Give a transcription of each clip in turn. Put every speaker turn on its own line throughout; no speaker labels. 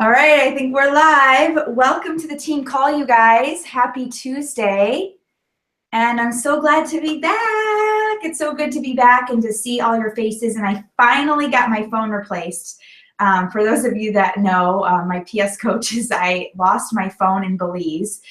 All right, I think we're live. Welcome to the team call, you guys. Happy Tuesday. And I'm so glad to be back. It's so good to be back and to see all your faces. And I finally got my phone replaced. For those of you that know, my PS coaches, I lost my phone in Belize.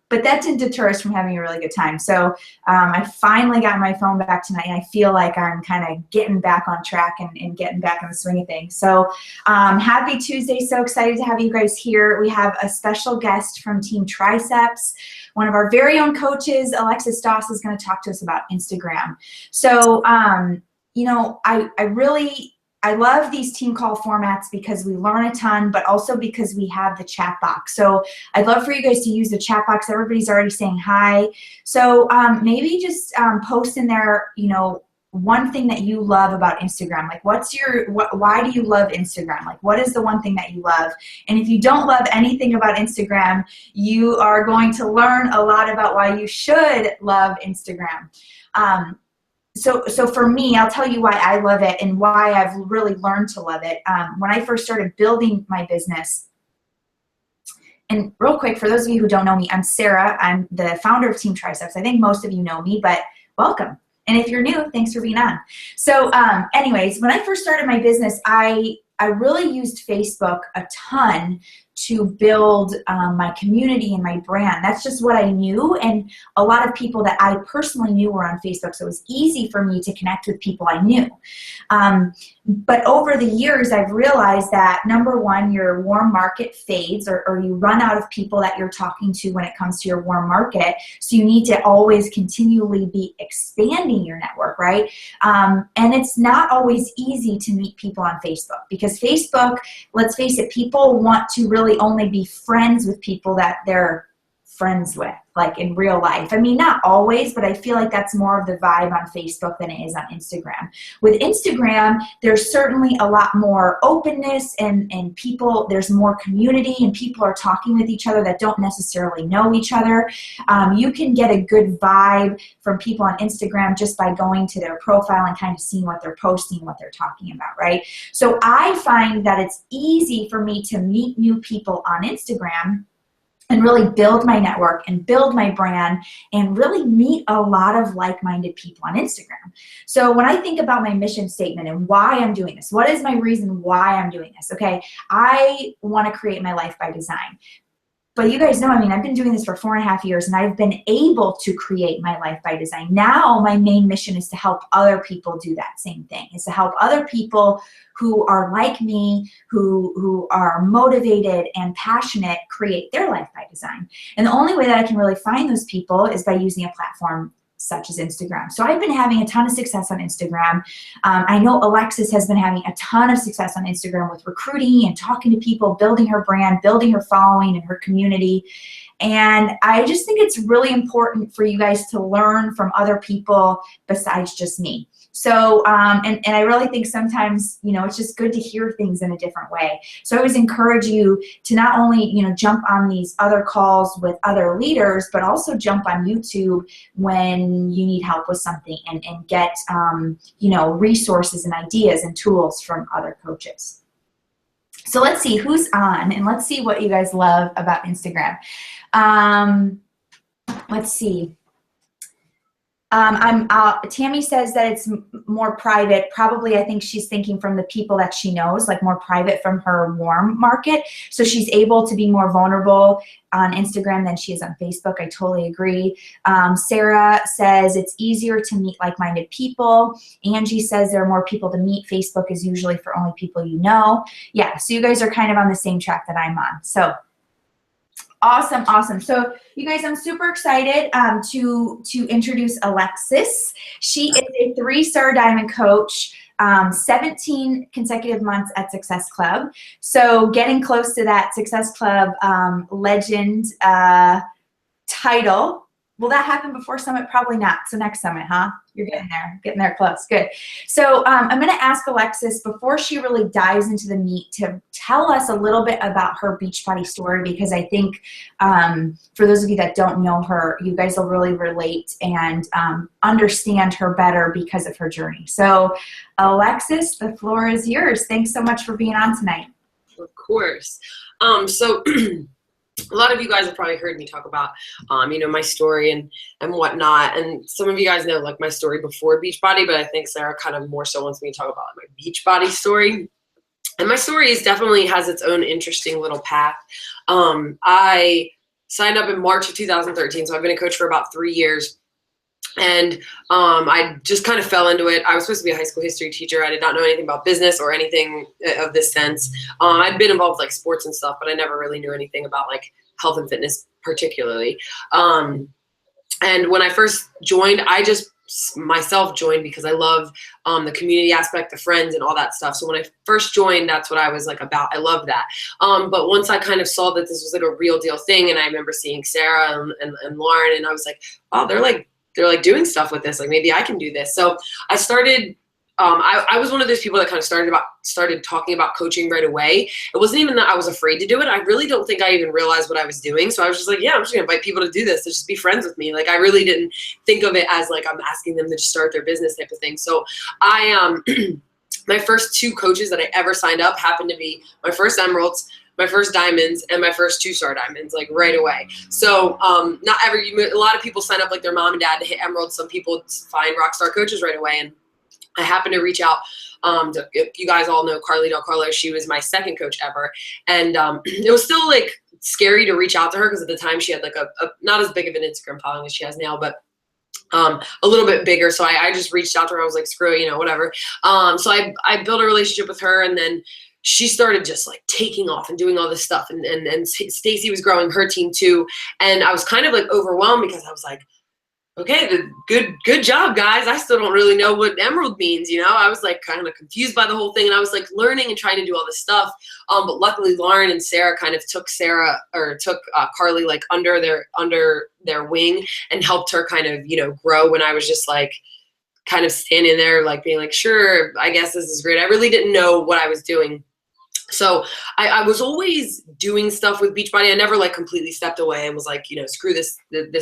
But that didn't deter us from having a really good time. So I finally got my phone back tonight, and I feel like I'm kind of getting back on track and getting back in the swing of things. So happy Tuesday. So excited to have you guys here. We have a special guest from Team Triceps. One of our very own coaches, Alexis Doss, is going to talk to us about Instagram. So, you know, I love these team call formats because we learn a ton, but also because we have the chat box. So I'd love for you guys to use the chat box. Everybody's already saying hi. So maybe just post in there, you know, one thing that you love about Instagram. Like why do you love Instagram? Like what is the one thing that you love? And if you don't love anything about Instagram, you are going to learn a lot about why you should love Instagram. So for me, I'll tell you why I love it and why I've really learned to love it. When I first started building my business, and real quick, for those of you who don't know me, I'm Sarah. I'm the founder of Team Triceps. I think most of you know me, but welcome. And if you're new, thanks for being on. So anyways, when I first started my business, I really used Facebook a ton to build my community and my brand. That's just what I knew, and a lot of people that I personally knew were on Facebook, so it was easy for me to connect with people I knew. But over the years, I've realized that, number one, your warm market fades, or you run out of people that you're talking to when it comes to your warm market, so you need to always continually be expanding your network, right? And it's not always easy to meet people on Facebook, because Facebook, let's face it, people want to really only be friends with people that they're friends with, like in real life. I mean, not always, but I feel like that's more of the vibe on Facebook than it is on Instagram. With Instagram, there's certainly a lot more openness and people, there's more community, and people are talking with each other that don't necessarily know each other. You can get a good vibe from people on Instagram just by going to their profile and kind of seeing what they're posting, what they're talking about, right? So I find that it's easy for me to meet new people on Instagram and really build my network and build my brand and really meet a lot of like-minded people on Instagram. So when I think about my mission statement and why I'm doing this, what is my reason why I'm doing this? Okay, I want to create my life by design. But you guys know, I mean, I've been doing this for 4.5 years, and I've been able to create my life by design. Now my main mission is to help other people do that same thing, is to help other people who are like me, who are motivated and passionate, create their life by design. And the only way that I can really find those people is by using a platform such as Instagram. So I've been having a ton of success on Instagram. I know Alexis has been having a ton of success on Instagram with recruiting and talking to people, building her brand, building her following and her community. And I just think it's really important for you guys to learn from other people besides just me. So, and I really think sometimes, you know, it's just good to hear things in a different way. So I always encourage you to not only, you know, jump on these other calls with other leaders, but also jump on YouTube when you need help with something and get, you know, resources and ideas and tools from other coaches. So let's see who's on, and let's see what you guys love about Instagram. Let's see. Tammy says that it's more private. Probably, I think she's thinking from the people that she knows, like more private from her warm market. So she's able to be more vulnerable on Instagram than she is on Facebook. I totally agree. Sarah says it's easier to meet like-minded people. Angie says there are more people to meet. Facebook is usually for only people you know. Yeah, so you guys are kind of on the same track that I'm on. So awesome, awesome. So you guys, I'm super excited to introduce Alexis. She is a 3-star diamond coach, 17 consecutive months at Success Club. So getting close to that Success Club legend title. Will that happen before Summit? Probably not. So next Summit, huh? You're getting there close. Good. So I'm going to ask Alexis, before she really dives into the meat, to tell us a little bit about her Beachbody story, because I think for those of you that don't know her, you guys will really relate and understand her better because of her journey. So Alexis, the floor is yours. Thanks so much for being on tonight.
Of course. So a lot of you guys have probably heard me talk about, my story and whatnot. And some of you guys know like my story before Beachbody, but I think Sarah kind of more so wants me to talk about my Beachbody story. And my story is definitely has its own interesting little path. I signed up in March of 2013, so I've been a coach for about 3 years. And I just kind of fell into it. I was supposed to be a high school history teacher. I did not know anything about business or anything of this sense. I'd been involved with like sports and stuff, but I never really knew anything about like health and fitness particularly. And when I first joined, I just myself joined because I love the community aspect, the friends and all that stuff. So when I first joined, that's what I was like about. I loved that. But once I kind of saw that this was like a real deal thing, and I remember seeing Sarah and Lauren, and I was like, wow, they're like doing stuff with this. Like maybe I can do this. So I started, I was one of those people that kind of started talking about coaching right away. It wasn't even that I was afraid to do it. I really don't think I even realized what I was doing. So I was just like, yeah, I'm just gonna invite people to do this, to just be friends with me. Like I really didn't think of it as like I'm asking them to just start their business type of thing. So I, my first 2 coaches that I ever signed up happened to be my first Emeralds, my first Diamonds, and my first 2-star Diamonds, like right away. So a lot of people sign up like their mom and dad to hit Emeralds. Some people find Rockstar coaches right away. And I happened to reach out if you guys all know Carly Del Carlo, she was my second coach ever. And it was still like scary to reach out to her because at the time she had like a not as big of an Instagram following as she has now, but a little bit bigger. So I just reached out to her. I was like, screw it, whatever. So I built a relationship with her, and then she started just like taking off and doing all this stuff. And Stacy was growing her team too. And I was kind of like overwhelmed because I was like, okay, good job, guys. I still don't really know what Emerald means, I was like kind of confused by the whole thing, and I was like learning and trying to do all this stuff. But luckily, Lauren and Sarah kind of took Carly like under their wing and helped her kind of grow. When I was just like kind of standing there, like being like, sure, I guess this is great. I really didn't know what I was doing. So I was always doing stuff with Beachbody. I never like completely stepped away and was like, screw this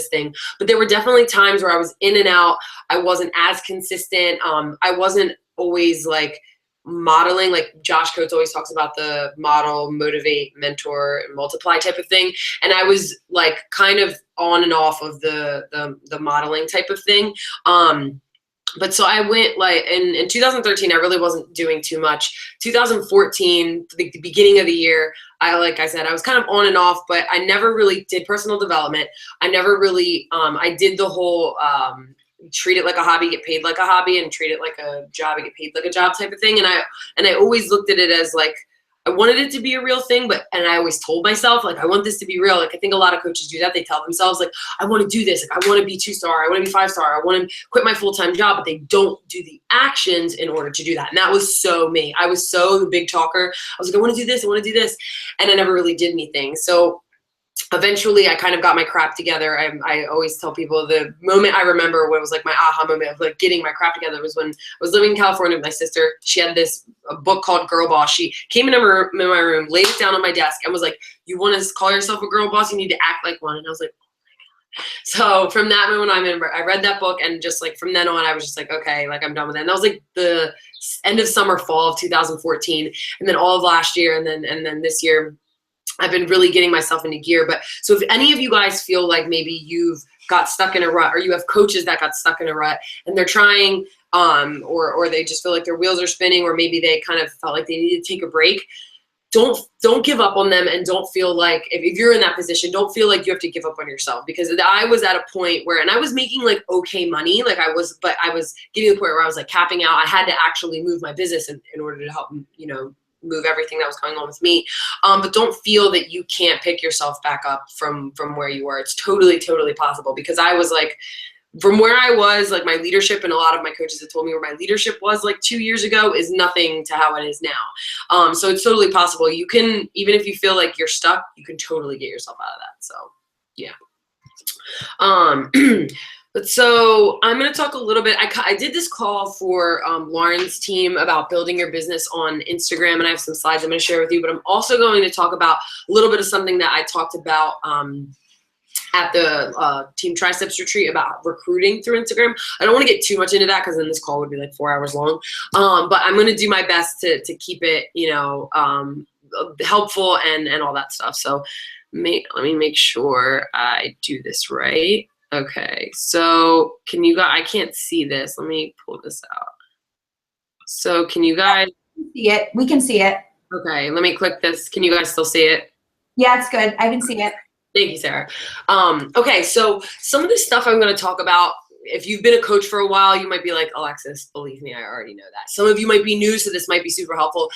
thing. But there were definitely times where I was in and out. I wasn't as consistent. I wasn't always like modeling. Like Josh Coates always talks about the model, motivate, mentor, and multiply type of thing. And I was like kind of on and off of the modeling type of thing. But so I went like in 2013, I really wasn't doing too much. 2014, the beginning of the year, I was kind of on and off, but I never really did personal development. I never really, I did the whole, treat it like a hobby, get paid like a hobby, and treat it like a job and get paid like a job type of thing. And I always looked at it as like, I wanted it to be a real thing, and I always told myself, like, I want this to be real. Like, I think a lot of coaches do that. They tell themselves, like, I want to do this. Like, I want to be 2-star. I want to be 5-star. I want to quit my full-time job, but they don't do the actions in order to do that. And that was so me. I was so the big talker. I was like, I want to do this. I want to do this. And I never really did anything. So eventually I kind of got my crap together. I always tell people the moment I remember what was like my aha moment of like getting my crap together was when I was living in California with my sister. She had this book called Girl Boss. She came into my room, laid it down on my desk, and was like, you want to call yourself a girl boss? You need to act like one. And I was like, oh my God. So from that moment, I read that book, and just like from then on, I was just like, okay, like I'm done with it. And that was like the end of summer, fall of 2014. And then all of last year, and then this year, I've been really getting myself into gear. But so if any of you guys feel like maybe you've got stuck in a rut, or you have coaches that got stuck in a rut and they're trying, or they just feel like their wheels are spinning, or maybe they kind of felt like they needed to take a break, don't give up on them. And don't feel like, if you're in that position, don't feel like you have to give up on yourself, because I was at a point where, and I was making like okay money, like but I was getting to the point where I was like capping out. I had to actually move my business in order to help, move everything that was going on with me. But don't feel that you can't pick yourself back up from where you were. It's totally, totally possible, because I was like, from where I was, like my leadership, and a lot of my coaches have told me where my leadership was like 2 years ago is nothing to how it is now. So it's totally possible. You can, even if you feel like you're stuck, you can totally get yourself out of that. So yeah. But so I'm going to talk a little bit. I did this call for Lauren's team about building your business on Instagram, and I have some slides I'm going to share with you, but I'm also going to talk about a little bit of something that I talked about at the Team Triceps retreat about recruiting through Instagram. I don't want to get too much into that, because then this call would be like 4 hours long. But I'm going to do my best to keep it, helpful and all that stuff. So let me make sure I do this right. Okay, so can you guys, I can't see this. Let me pull this out. So can you guys
see it? We can see it.
Okay, let me click this. Can you guys still see it?
Yeah, it's good. I can see it.
Thank you, Sarah. Okay, so some of the stuff I'm going to talk about, if you've been a coach for a while, you might be like, Alexis, believe me, I already know that. Some of you might be new, so this might be super helpful.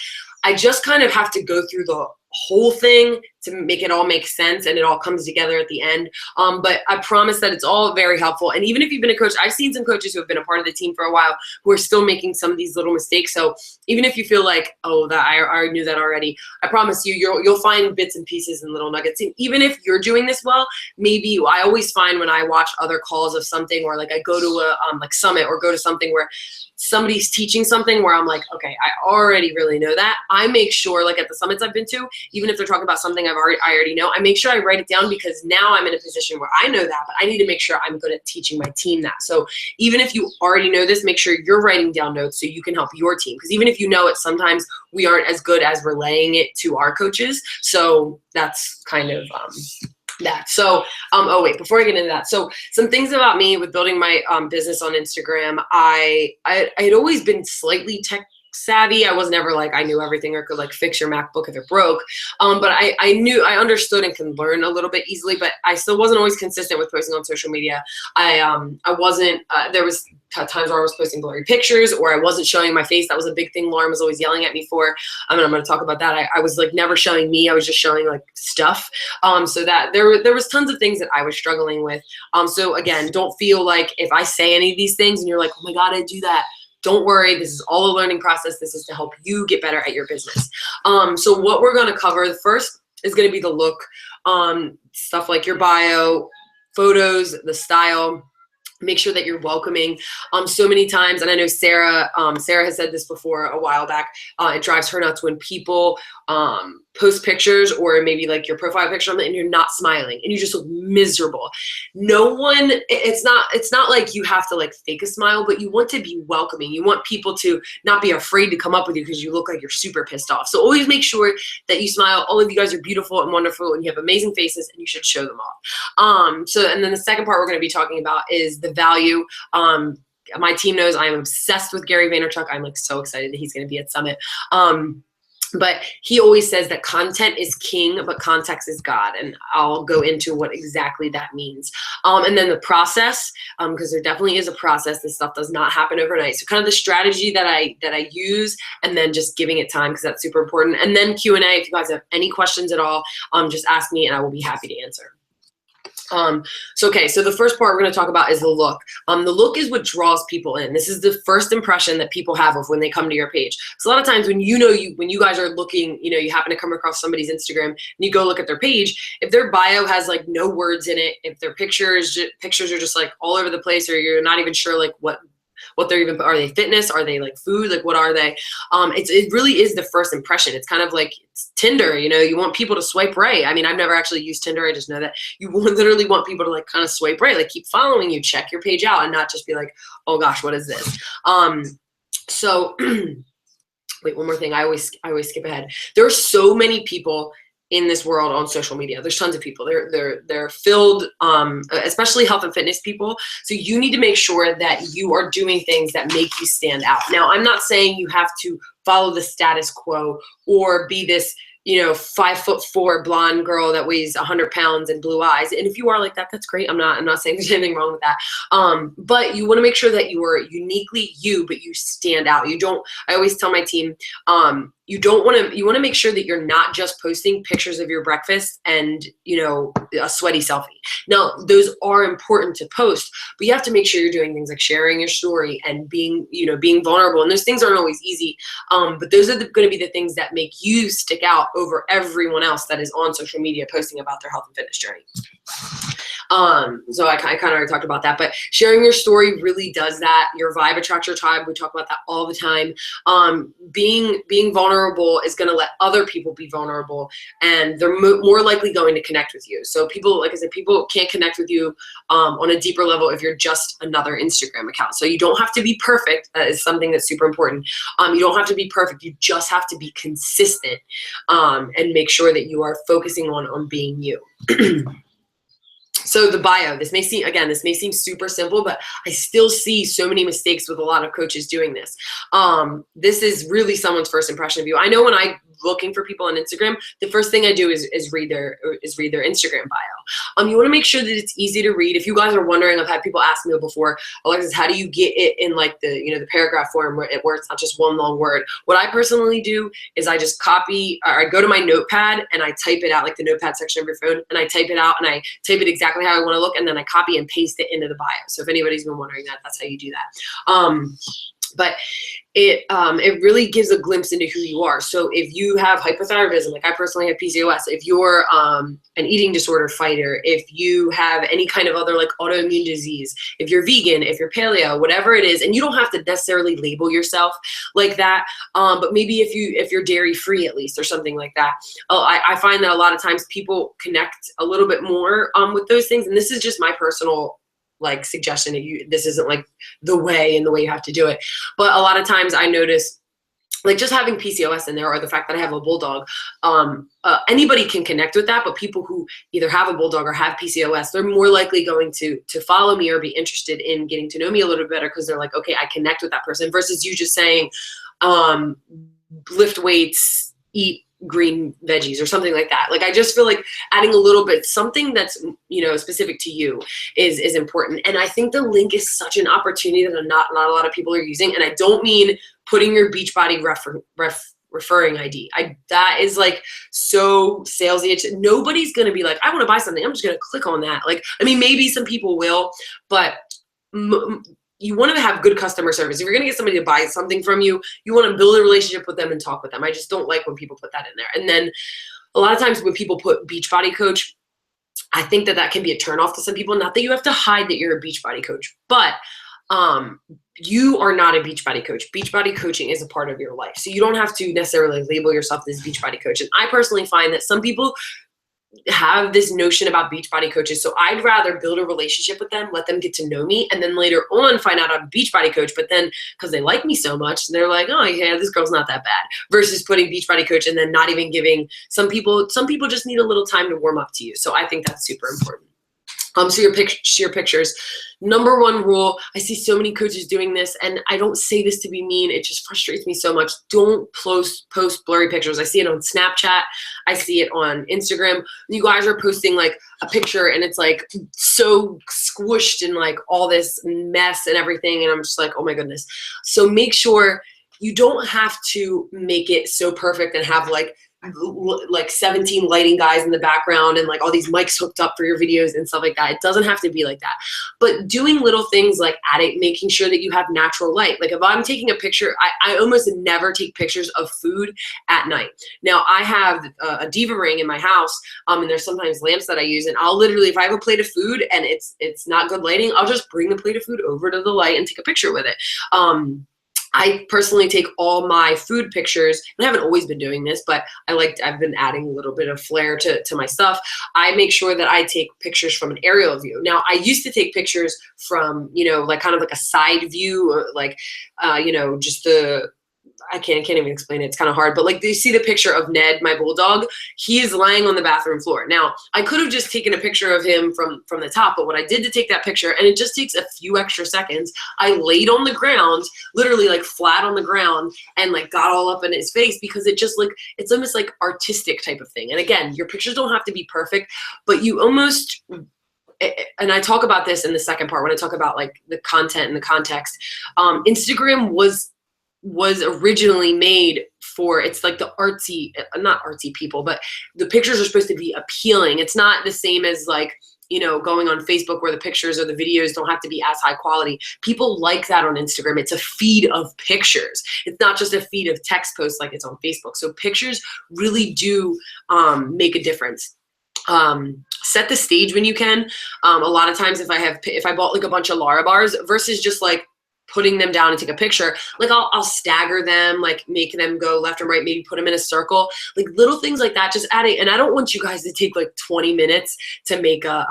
I just kind of have to go through the whole thing to make it all make sense, and it all comes together at the end. But I promise that it's all very helpful. And even if you've been a coach, I've seen some coaches who have been a part of the team for a while who are still making some of these little mistakes. So even if you feel like, oh, that I already knew that already, I promise you, you'll find bits and pieces and little nuggets. And even if you're doing this well, maybe I always find when I watch other calls of something, or like I go to a like summit or go to something where somebody's teaching something where I'm like, okay, I already really know that. I make sure, like at the summits I've been to, even if they're talking about something I already know, I make sure I write it down, because now I'm in a position where I know that, but I need to make sure I'm good at teaching my team that. So even if you already know this, make sure you're writing down notes so you can help your team. Because even if you know it, sometimes we aren't as good as relaying it to our coaches. So that's kind of that. So, oh wait, before I get into that, so some things about me with building my business on Instagram, I had always been slightly tech savvy. I was never like I knew everything or could like fix your MacBook if it broke. But I understood and can learn a little bit easily, but I still wasn't always consistent with posting on social media. I wasn't, there was times where I was posting blurry pictures, or I wasn't showing my face. That was a big thing Lauren was always yelling at me for. I mean, I'm going to talk about that. I was like never showing me. I was just showing like stuff. So that there was tons of things that I was struggling with. So again, don't feel like if I say any of these things and you're like, oh my God, I do that. Don't worry, this is all a learning process. This is to help you get better at your business. So what we're gonna cover, the first is gonna be the look, stuff like your bio, photos, the style. Make sure that you're welcoming. So many times, and I know Sarah has said this before a while back, it drives her nuts when people post pictures, or maybe like your profile picture, and you're not smiling and you just look miserable. No one, it's not like you have to like fake a smile, but you want to be welcoming. You want people to not be afraid to come up with you because you look like you're super pissed off. So always make sure that you smile. All of you guys are beautiful and wonderful, and you have amazing faces, and you should show them off. So, and then the second part we're going to be talking about is the value. My team knows I am obsessed with Gary Vaynerchuk. I'm like so excited that he's going to be at Summit. But he always says that content is king, but context is God. And I'll go into what exactly that means. And then the process, because there definitely is a process. This stuff does not happen overnight. So kind of the strategy that I use, and then just giving it time, because that's super important. And then Q&A, if you guys have any questions at all, just ask me and I will be happy to answer. So the first part we're going to talk about is the look. The look is what draws people in. This is the first impression that people have of when they come to your page. So a lot of times when you guys are looking, you happen to come across somebody's Instagram and you go look at their page, if their bio has like no words in it, if their pictures are just like all over the place, or you're not even sure like what they're even, are they fitness? Are they like food? Like what are they? It really is the first impression. It's kind of like Tinder, you want people to swipe right. I mean, I've never actually used Tinder. I just know that you literally want people to like kind of swipe right, like keep following you, check your page out, and not just be like, oh gosh, what is this? So wait, one more thing. I always skip ahead. There are so many people in this world on social media. There's tons of people. They're filled, especially health and fitness people. So you need to make sure that you are doing things that make you stand out. Now, I'm not saying you have to follow the status quo or be this 5'4" blonde girl that weighs 100 pounds and blue eyes. And if you are like that, that's great. I'm not saying there's anything wrong with that. But you want to make sure that you are uniquely you, but you stand out. I always tell my team, you want to make sure that you're not just posting pictures of your breakfast and, a sweaty selfie. Now, those are important to post, but you have to make sure you're doing things like sharing your story and being vulnerable. And those things aren't always easy. But those are going to be the things that make you stick out over everyone else that is on social media posting about their health and fitness journey. So I kind of already talked about that, but sharing your story really does that. Your vibe attracts your tribe. We talk about that all the time. Being vulnerable is going to let other people be vulnerable, and they're more likely going to connect with you. So people, like I said, people can't connect with you on a deeper level if you're just another Instagram account. So you don't have to be perfect. That is something that's super important. You don't have to be perfect. You just have to be consistent, and make sure that you are focusing on being you. So the bio, this may seem super simple, but I still see so many mistakes with a lot of coaches doing this. This is really someone's first impression of you. I know when I'm looking for people on Instagram, the first thing I do is read their Instagram bio. You want to make sure that it's easy to read. If you guys are wondering, I've had people ask me before, Alexis, how do you get it in like the paragraph form where it's not just one long word? What I personally do is I just copy, or I go to my notepad and I type it out, like the notepad section of your phone, and I type it out and I type it exactly how I want to look, and then I copy and paste it into the bio. So if anybody's been wondering that, that's how you do that. But it really gives a glimpse into who you are. So if you have hypothyroidism, like I personally have PCOS, if you're an eating disorder fighter, if you have any kind of other like autoimmune disease, if you're vegan, if you're paleo, whatever it is, and you don't have to necessarily label yourself like that, but maybe if you're dairy free at least or something like that, I find that a lot of times people connect a little bit more with those things. And this is just my personal like suggestion that this isn't like the way you have to do it. But a lot of times I notice like just having PCOS in there, or the fact that I have a bulldog, anybody can connect with that, but people who either have a bulldog or have PCOS, they're more likely going to follow me or be interested in getting to know me a little bit better, because they're like, okay, I connect with that person, versus you just saying, lift weights, eat green veggies or something like that. Like I just feel like adding a little bit, something that's specific to you is important. And I think the link is such an opportunity that not a lot of people are using. And I don't mean putting your Beachbody referring ID. That is like so salesy. Nobody's gonna be like, I want to buy something, I'm just gonna click on that. Like, I mean, maybe some people will, but you want to have good customer service. If you're going to get somebody to buy something from you, you want to build a relationship with them and talk with them. I just don't like when people put that in there. And then a lot of times when people put Beachbody coach, I think that can be a turnoff to some people. Not that you have to hide that you're a Beachbody coach, but you are not a Beachbody coach. Beachbody coaching is a part of your life. So you don't have to necessarily label yourself as Beachbody coach. And I personally find that some people have this notion about Beachbody coaches. So I'd rather build a relationship with them, let them get to know me, and then later on find out I'm a Beachbody coach. But then because they like me so much, they're like, oh yeah, this girl's not that bad, versus putting Beachbody coach and then not even giving. Some people just need a little time to warm up to you. So I think that's super important. So your pictures. Number one rule, I see so many coaches doing this, and I don't say this to be mean, it just frustrates me so much. Don't post blurry pictures. I see it on Snapchat. I see it on Instagram. You guys are posting like a picture and it's like so squished in like all this mess and everything, and I'm just like, oh my goodness. So make sure you don't have to make it so perfect and have like 17 lighting guys in the background and like all these mics hooked up for your videos and stuff like that. It doesn't have to be like that. But doing little things like making sure that you have natural light. Like if I'm taking a picture, I almost never take pictures of food at night. Now I have a Diva ring in my house, and there's sometimes lamps that I use, and I'll literally, if I have a plate of food and it's not good lighting, I'll just bring the plate of food over to the light and take a picture with it. I personally take all my food pictures, and I haven't always been doing this, but I've been adding a little bit of flair to my stuff. I make sure that I take pictures from an aerial view. Now, I used to take pictures from, like kind of like a side view, or like, just I can't even explain it. It's kind of hard, but like you see the picture of Ned, my bulldog, he is lying on the bathroom floor. Now I could have just taken a picture of him from the top, but what I did to take that picture, and it just takes a few extra seconds, I laid on the ground, literally like flat on the ground, and like got all up in his face, because it just like, it's almost like artistic type of thing. And again, your pictures don't have to be perfect, but you almost, and I talk about this in the second part when I talk about like the content and the context. Instagram was originally made for, it's like the artsy, not artsy people, but the pictures are supposed to be appealing. It's not the same as like, going on Facebook where the pictures or the videos don't have to be as high quality. People like that on Instagram. It's a feed of pictures. It's not just a feed of text posts like it's on Facebook. So pictures really do make a difference. set the stage when you can. A lot of times if I bought like a bunch of Lara bars versus just like putting them down and take a picture, like I'll stagger them, like make them go left and right, maybe put them in a circle, like little things like that, just adding. And I don't want you guys to take like 20 minutes to make a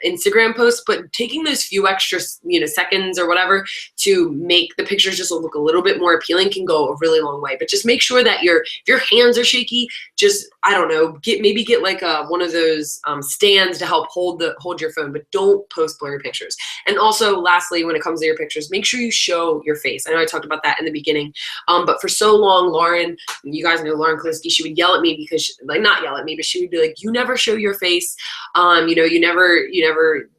Instagram post, but taking those few extra, seconds or whatever to make the pictures just look a little bit more appealing can go a really long way. But just make sure that if your hands are shaky, just, I don't know, get like one of those stands to help hold your phone, but don't post blurry pictures. And also lastly, when it comes to your pictures, make sure you show your face. I know I talked about that in the beginning, but for so long, Lauren, you guys know Lauren Kaliski, she would yell at me because, like, not yell at me, but she would be like, you never show your face, you never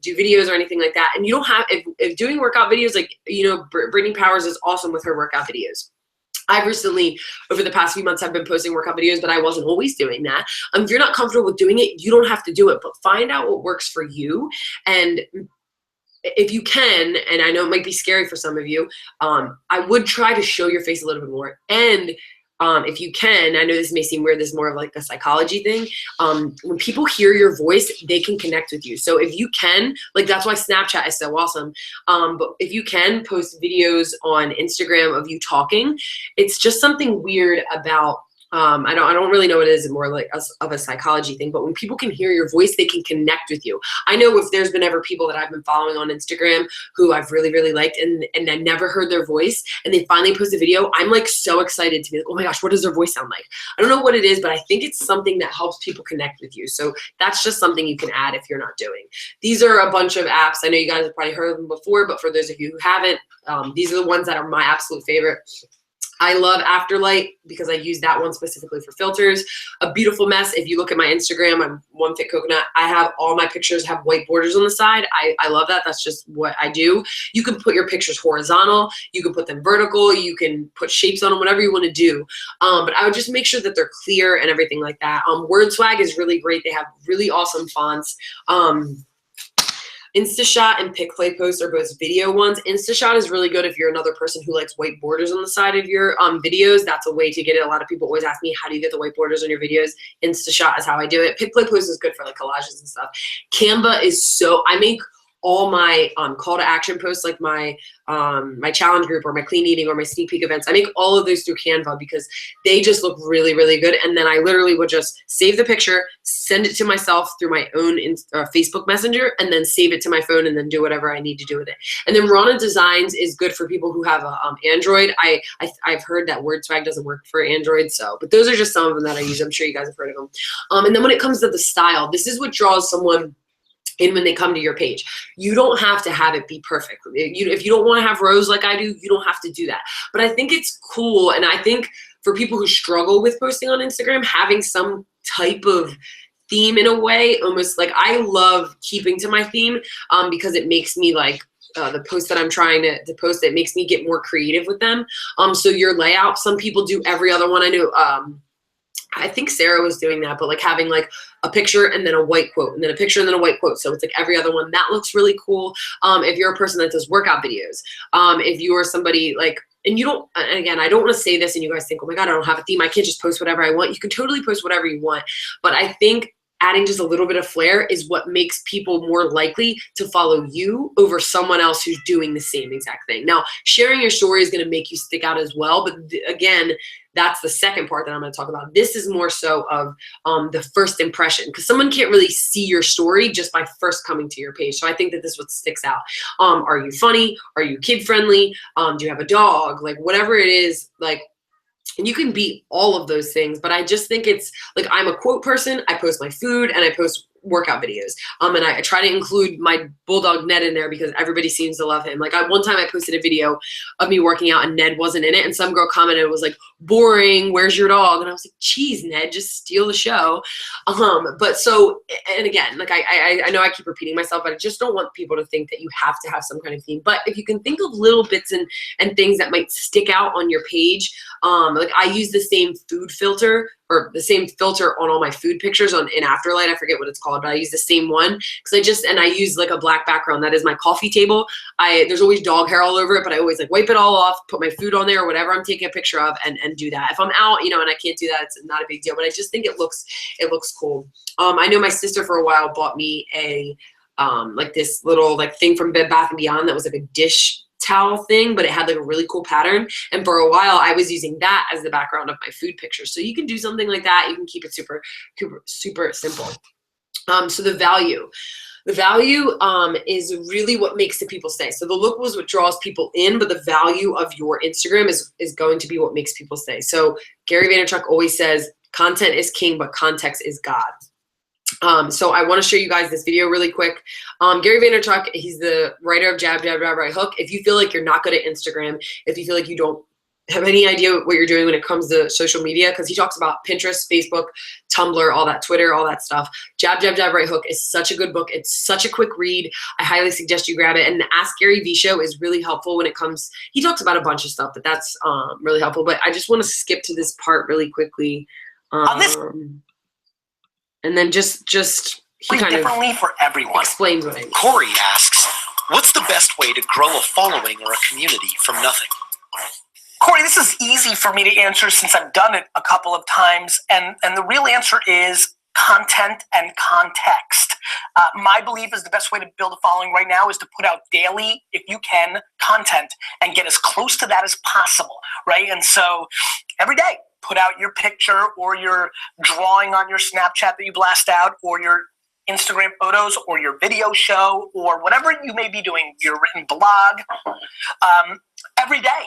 do videos or anything like that. And you don't have, if doing workout videos, like, Brittany Powers is awesome with her workout videos. I've recently, over the past few months, have been posting workout videos, but I wasn't always doing that. If you're not comfortable with doing it, you don't have to do it, but find out what works for you. And if you can, and I know it might be scary for some of you, I would try to show your face a little bit more. And if you can, I know this may seem weird, this is more of like a psychology thing. When people hear your voice, they can connect with you. So if you can, like, that's why Snapchat is so awesome. But if you can post videos on Instagram of you talking, it's just something weird about, I don't really know what it is, more like of a psychology thing, but when people can hear your voice, they can connect with you. I know if there's been ever people that I've been following on Instagram who I've really, really liked and I never heard their voice and they finally post a video, I'm like so excited to be like, oh my gosh, what does their voice sound like? I don't know what it is, but I think it's something that helps people connect with you. So that's just something you can add if you're not doing. These are a bunch of apps. I know you guys have probably heard of them before, but for those of you who haven't, these are the ones that are my absolute favorite. I love Afterlight because I use that one specifically for filters. A Beautiful Mess. If you look at my Instagram, I'm One Fit Coconut. I have all my pictures have white borders on the side. I love that. That's just what I do. You can put your pictures horizontal. You can put them vertical. You can put shapes on them, whatever you want to do. But I would just make sure that they're clear and everything like that. WordSwag is really great. They have really awesome fonts. InstaShot and PicPlay posts are both video ones. InstaShot is really good if you're another person who likes white borders on the side of your videos. That's a way to get it. A lot of people always ask me, how do you get the white borders on your videos? InstaShot is how I do it. PicPlay posts is good for like collages and stuff. Canva is I make all my call to action posts, like my challenge group or my clean eating or my sneak peek events. I make all of those through Canva because they just look really, really good. And then I literally would just save the picture, send it to myself through my own Facebook Messenger, and then save it to my phone and then do whatever I need to do with it. And then Rana Designs is good for people who have Android. I've heard that WordSwag doesn't work for Android, but those are just some of them that I use. I'm sure you guys have heard of them. And then when it comes to the style, this is what draws someone in when they come to your page. You don't have to have it be perfect. If you don't want to have rows like I do, you don't have to do that. But I think it's cool, and I think for people who struggle with posting on Instagram, having some type of theme in a way, almost like I love keeping to my theme because it makes me like the post that I'm trying to post, it makes me get more creative with them. So your layout, some people do every other one. I know I think Sarah was doing that, but like having like a picture and then a white quote and then a picture and then a white quote. So it's like every other one. That looks really cool. If you're a person that does workout videos, if you are somebody like, and you don't, and again, I don't want to say this and you guys think, oh my God, I don't have a theme. I can't just post whatever I want. You can totally post whatever you want. But I think adding just a little bit of flair is what makes people more likely to follow you over someone else who's doing the same exact thing. Now, sharing your story is going to make you stick out as well. But again, that's the second part that I'm going to talk about. This is more so of the first impression, because someone can't really see your story just by first coming to your page. So I think that this is what sticks out. Are you funny? Are you kid friendly? Do you have a dog? Like whatever it is, like, and you can beat all of those things, but I just think it's like, I'm a quote person. I post my food and I post workout videos. And I try to include my bulldog Ned in there because everybody seems to love him. Like one time I posted a video of me working out and Ned wasn't in it, and some girl commented, it was like, boring, where's your dog? And I was like, geez, Ned, just steal the show. But so, and again, like I know I keep repeating myself, but I just don't want people to think that you have to have some kind of theme. But if you can think of little bits and things that might stick out on your page, like I use the same food filter or the same filter on all my food pictures in Afterlight. I forget what it's called, but I use the same one because I use like a black background. That is my coffee table. There's always dog hair all over it, but I always like wipe it all off, put my food on there or whatever I'm taking a picture of, and do that. If I'm out, and I can't do that, it's not a big deal, but I just think it looks cool. I know my sister for a while bought me a like this little like thing from Bed Bath & Beyond that was like a dish towel thing, but it had like a really cool pattern. And for a while I was using that as the background of my food pictures. So you can do something like that. You can keep it super, super simple. So the value is really what makes the people stay. So the look was what draws people in, but the value of your Instagram is going to be what makes people stay. So Gary Vaynerchuk always says, content is king, but context is God. So I want to show you guys this video really quick. Gary Vaynerchuk, he's the writer of Jab, Jab, Jab, Right Hook. If you feel like you're not good at Instagram, if you feel like you don't have any idea what you're doing when it comes to social media, because he talks about Pinterest, Facebook, Tumblr, all that, Twitter, all that stuff. Jab, Jab, Jab, Right Hook is such a good book. It's such a quick read. I highly suggest you grab it. And the Ask Gary Vee show is really helpful when it comes, he talks about a bunch of stuff, but that's really helpful. But I just want to skip to this part really quickly. And then just he kind
differently
of
for everyone.
Explains what I mean.
Corey asks, what's the best way to grow a following or a community from nothing? Corey, this is easy for me to answer since I've done it a couple of times. And the real answer is content and context. My belief is the best way to build a following right now is to put out daily, if you can, content and get as close to that as possible, right? And so every day, put out your picture or your drawing on your Snapchat that you blast out, or your Instagram photos, or your video show, or whatever you may be doing, your written blog, every day.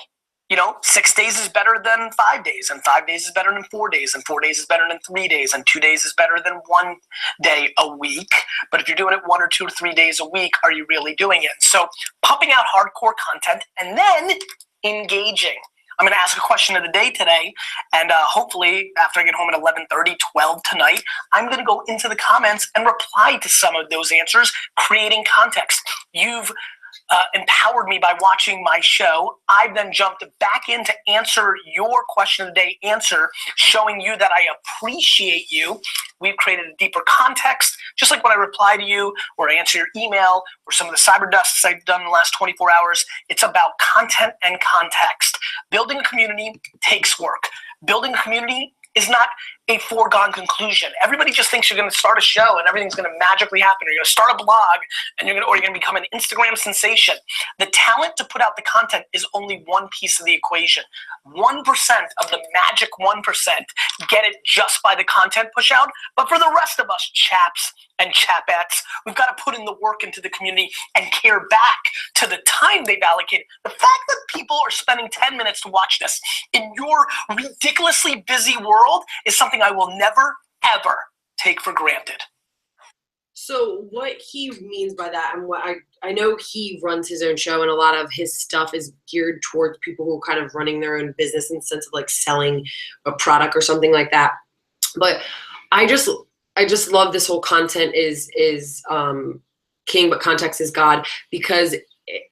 6 days is better than 5 days, and 5 days is better than 4 days, and 4 days is better than 3 days, and 2 days is better than 1 day a week. But if you're doing it 1 or 2 or 3 days a week, are you really doing it? So pumping out hardcore content and then engaging. I'm going to ask a question of the day today, and hopefully after I get home at 11:30, 12 tonight, I'm going to go into the comments and reply to some of those answers, creating context. You've empowered me by watching my show. I've then jumped back in to answer your question of the day answer, showing you that I appreciate you. We've created a deeper context, just like when I reply to you or answer your email or some of the cyber dusts I've done in the last 24 hours. It's about content and context. Building a community takes work. Building a community is not a foregone conclusion. Everybody just thinks you're going to start a show and everything's going to magically happen, or you're going to start a blog and you're going to become an Instagram sensation. The talent to put out the content is only one piece of the equation. 1% of the magic 1% get it just by the content push out. But for the rest of us chaps and chapettes, we've got to put in the work into the community and care back to the time they've allocated. The fact that people are spending 10 minutes to watch this in your ridiculously busy world is something I will never, ever take for granted.
So what he means by that, and what I know he runs his own show, and a lot of his stuff is geared towards people who are kind of running their own business in the sense of like selling a product or something like that. But I just love this whole content is king, but context is God, because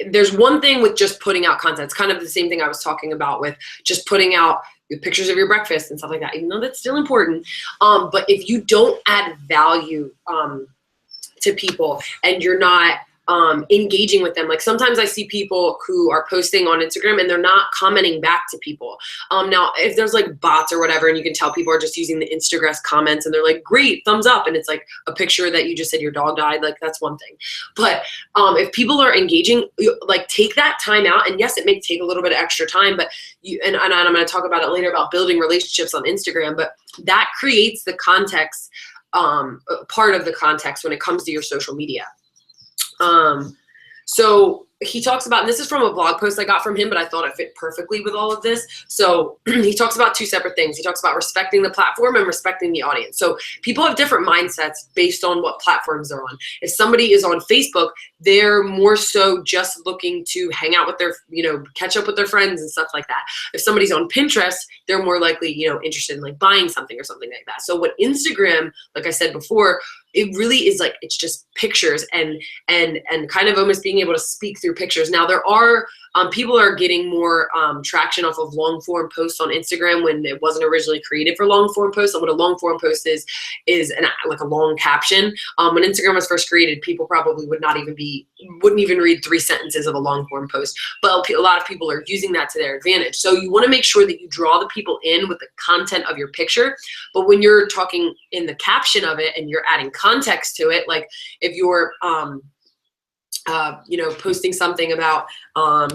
there's one thing with just putting out content. It's kind of the same thing I was talking about with just putting out pictures of your breakfast and stuff like that, even though that's still important. But if you don't add value to people and you're not engaging with them, like sometimes I see people who are posting on Instagram and they're not commenting back to people. Now, if there's like bots or whatever, and you can tell people are just using the Instagram comments and they're like, great, thumbs up, and it's like a picture that you just said your dog died, like that's one thing. But if people are engaging, like take that time out, and yes, it may take a little bit of extra time, but and I'm going to talk about it later about building relationships on Instagram, but that creates the context, part of the context when it comes to your social media. So he talks about, and this is from a blog post I got from him, but I thought it fit perfectly with all of this. So he talks about two separate things. He talks about respecting the platform and respecting the audience. So people have different mindsets based on what platforms they're on. If somebody is on Facebook, they're more so just looking to hang out with their, catch up with their friends and stuff like that. If somebody's on Pinterest, they're more likely, interested in like buying something or something like that. So what Instagram, like I said before, it really is like, it's just pictures and kind of almost being able to speak through pictures. Now there are people are getting more traction off of long form posts on Instagram when it wasn't originally created for long form posts. And what a long form post is like a long caption. When Instagram was first created, people probably wouldn't even read 3 sentences of a long form post. But a lot of people are using that to their advantage. So you want to make sure that you draw the people in with the content of your picture. But when you're talking in the caption of it and you're adding context to it, like if you're posting something about,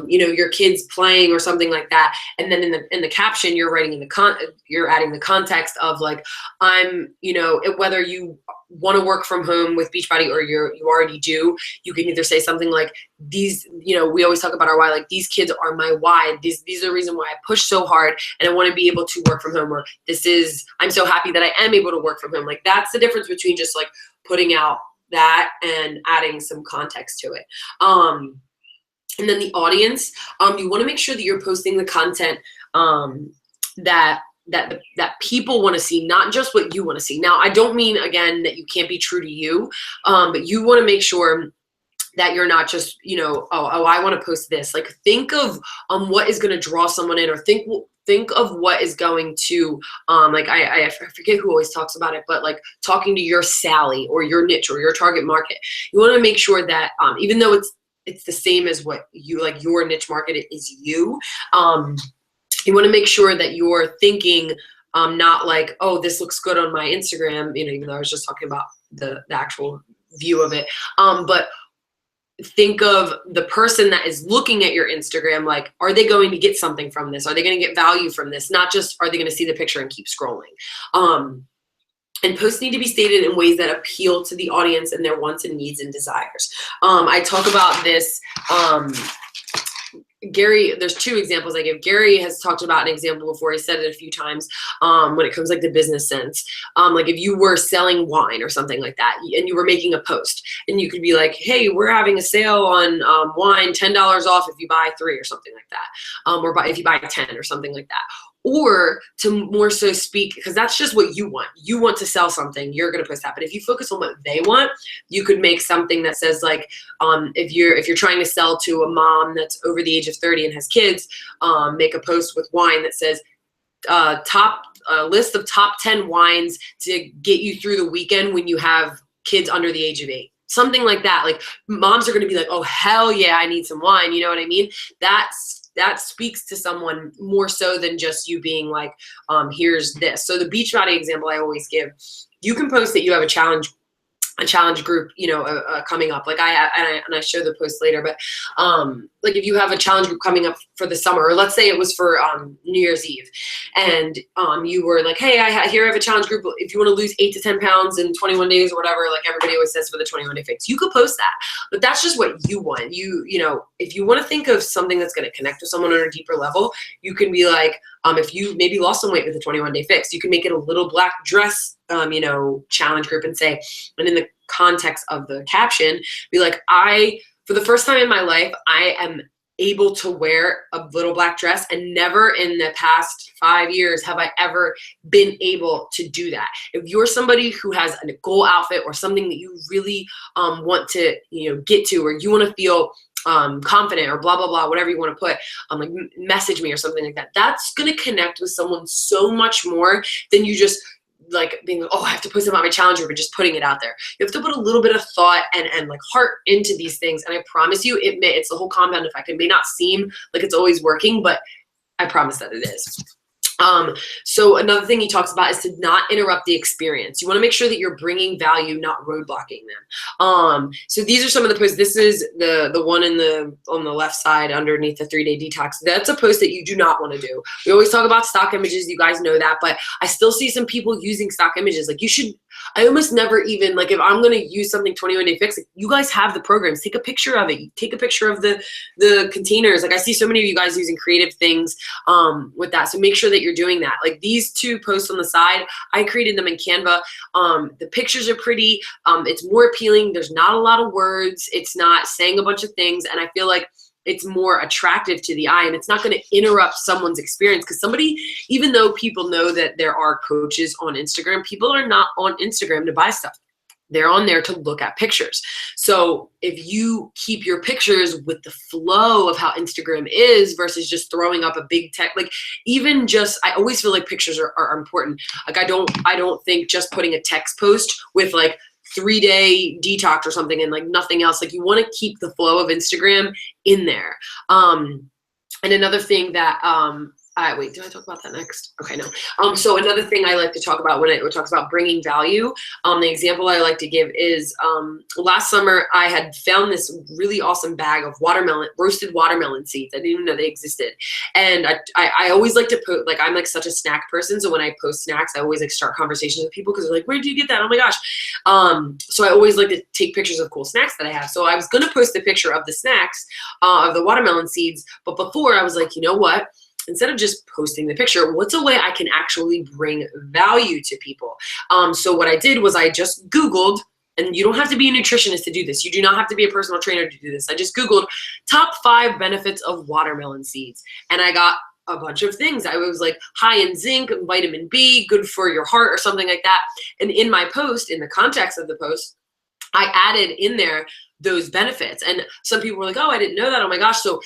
your kids playing or something like that. And then in the caption, you're writing you're adding the context of like, whether you want to work from home with Beachbody or you already do, you can either say something like these, we always talk about our why, like these kids are my why. These are the reason why I push so hard and I want to be able to work from home, or I'm so happy that I am able to work from home. Like that's the difference between just like putting out that and adding some context to it. And then the audience, you want to make sure that you're posting the content that people want to see, not just what you want to see. Now, I don't mean, again, that you can't be true to you, but you want to make sure that you're not just, I want to post this. Like think of what is going to draw someone in, or think of what is going to, I forget who always talks about it, but like talking to your Sally or your niche or your target market. You want to make sure that even though it's the same as what you like, your niche market is you want to make sure that you're thinking not like, oh, this looks good on my Instagram, even though I was just talking about the actual view of it. But think of the person that is looking at your Instagram, like, are they going to get something from this? Are they going to get value from this? Not just, are they going to see the picture and keep scrolling? And posts need to be stated in ways that appeal to the audience and their wants and needs and desires. I talk about this, Gary, there's 2 examples I give. Gary has talked about an example before. He said it a few times when it comes like the business sense. Like if you were selling wine or something like that and you were making a post and you could be like, hey, we're having a sale on wine, $10 off if you buy 3 or something like that. Or if you buy 10 or something like that. Or to more so speak, because that's just what you want. You want to sell something, you're going to post that. But if you focus on what they want, you could make something that says like, if you're trying to sell to a mom that's over the age of 30 and has kids, make a post with wine that says list of top 10 wines to get you through the weekend when you have kids under the age of 8. Something like that. Like moms are going to be like, oh, hell yeah, I need some wine. You know what I mean? That speaks to someone more so than just you being like, here's this. So the Beachbody example I always give, you can post that you have a challenge group, coming up. Like I show the post later, but like if you have a challenge group coming up for the summer, or let's say it was for New Year's Eve, and you were like, hey, I have a challenge group. If you want to lose 8 to 10 pounds in 21 days or whatever, like everybody always says for the 21 day fix, you could post that. But that's just what you want. If you want to think of something that's going to connect with someone on a deeper level, you can be like, if you maybe lost some weight with the 21 day fix, you can make it a little black dress, challenge group and say, and in the context of the caption, be like, for the first time in my life, I am able to wear a little black dress, and never in the past 5 years have I ever been able to do that. If you're somebody who has a goal outfit or something that you really want to, get to, or you want to feel confident or blah, blah, blah, whatever you want to put, like message me or something like that. That's going to connect with someone so much more than you just like being like, oh, I have to put something on my challenge group and just putting it out there. You have to put a little bit of thought and like heart into these things. And I promise you, it's the whole compound effect. It may not seem like it's always working, but I promise that it is. So another thing he talks about is to not interrupt the experience. You want to make sure that you're bringing value, not roadblocking them. So these are some of the posts. This is the one on the left side underneath the 3-day detox. That's a post that you do not want to do. We always talk about stock images. You guys know that, but I still see some people using stock images. Like I almost never even, like if I'm going to use something 21 day fix, like you guys have the programs, take a picture of it. Take a picture of the containers. Like I see so many of you guys using creative things with that. So make sure that you're doing that. Like these 2 posts on the side, I created them in Canva. The pictures are pretty. It's more appealing. There's not a lot of words. It's not saying a bunch of things. And I feel like it's more attractive to the eye, and it's not going to interrupt someone's experience. Because even though people know that there are coaches on Instagram, people are not on Instagram to buy stuff. They're on there to look at pictures. So if you keep your pictures with the flow of how Instagram is versus just throwing up a big text, like even just, I always feel like pictures are important. Like I don't think just putting a text post with like 3-day detox or something and like nothing else, like you want to keep the flow of Instagram in there. And another thing that, wait, did I talk about that next? Okay, no. So another thing I like to talk about when it talks about bringing value, the example I like to give is last summer I had found this really awesome bag of roasted watermelon seeds. I didn't even know they existed. And I always like to put, like I'm like such a snack person. So when I post snacks, I always like start conversations with people because they're like, where did you get that? Oh my gosh. So I always like to take pictures of cool snacks that I have. So I was going to post a picture of the snacks, of the watermelon seeds. But before I was like, you know what? Instead of just posting the picture, what's a way I can actually bring value to people? So what I did was I just Googled, and you don't have to be a nutritionist to do this. You do not have to be a personal trainer to do this. I just Googled top 5 benefits of watermelon seeds. And I got a bunch of things. I was like high in zinc, vitamin B, good for your heart or something like that. And in my post, in the context of the post, I added in there those benefits. And some people were like, oh, I didn't know that. Oh my gosh. So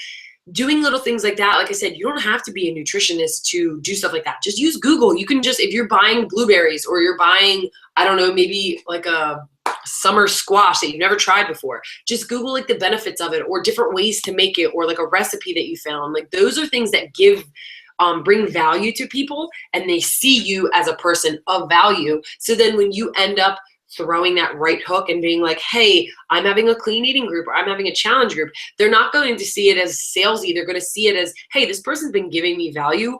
doing little things like that, like I said, you don't have to be a nutritionist to do stuff like that. Just use Google. You can just, if you're buying blueberries or you're buying, I don't know, maybe like a summer squash that you've never tried before, just Google like the benefits of it or different ways to make it or like a recipe that you found. Like those are things that bring value to people and they see you as a person of value. So then when you end up throwing that right hook and being like, hey, I'm having a clean eating group or I'm having a challenge group, they're not going to see it as salesy. They're going to see it as, hey, this person's been giving me value.